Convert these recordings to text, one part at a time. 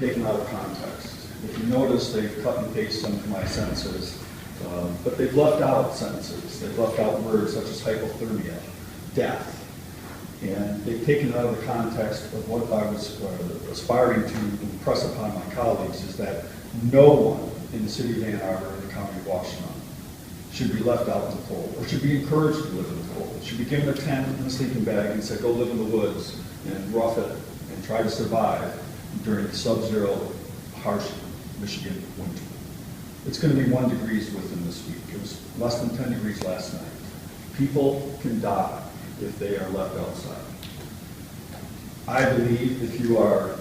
Taken out of context. If you notice, they've cut and pasted some of my sentences, but they've left out sentences. They've left out words such as hypothermia, death, and they've taken it out of the context of what I was aspiring to impress upon my colleagues is that no one in the city of Ann Arbor and the county of Washtenaw should be left out in the cold, or should be encouraged to live in the cold. Should be given a tent and a sleeping bag and said, go live in the woods and rough it and try to survive during the sub-zero, harsh Michigan winter. It's going to be 1 degree within this week. It was less than 10 degrees last night. People can die if they are left outside. I believe if you are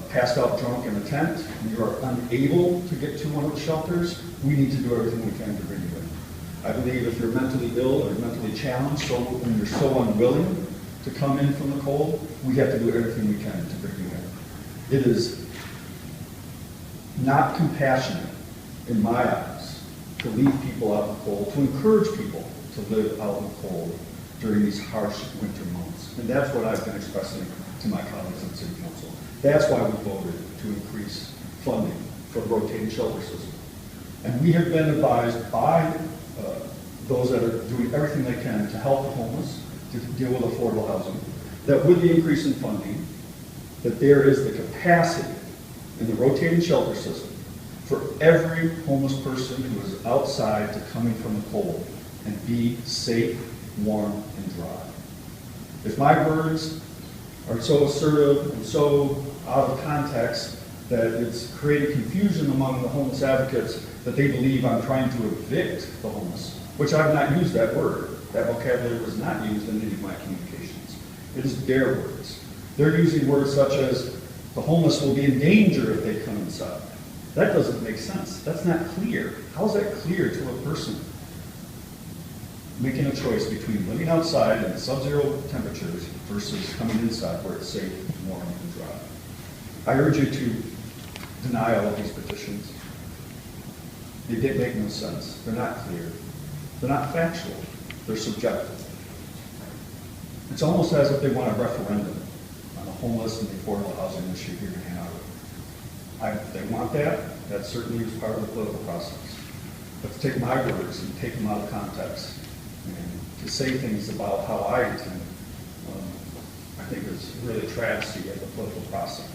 passed out drunk in a tent and you are unable to get to one of the shelters, we need to do everything we can to bring you in. I believe if you're mentally ill or mentally challenged, so when you're so unwilling to come in from the cold, we have to do everything we can to bring you in. It is not compassionate in my eyes to leave people out in the cold, to encourage people to live out in the cold during these harsh winter months. And that's what I've been expressing to my colleagues in the City Council. That's why we voted to increase funding for the rotating shelter system. And we have been advised by those that are doing everything they can to help the homeless, to deal with affordable housing, that with the increase in funding, that there is the capacity in the rotating shelter system for every homeless person who is outside to come in from the cold and be safe, warm, and dry. If my words are so assertive and so out of context that it's created confusion among the homeless advocates that they believe I'm trying to evict the homeless, which I've not used that word. That vocabulary was not used in any of my communications. It is their words. They're using words such as the homeless will be in danger if they come inside. That doesn't make sense. That's not clear. How is that clear to a person making a choice between living outside in sub-zero temperatures versus coming inside where it's safe, warm, and dry? I urge you to deny all of these petitions. They make no sense. They're not clear. They're not factual. They're subjective. It's almost as if they want a referendum on the homeless and the affordable housing issue here in Ann Arbor. If they want that, that certainly is part of the political process. But to take my words and take them out of context and to say things about how I intend, I think is really a travesty of the political process.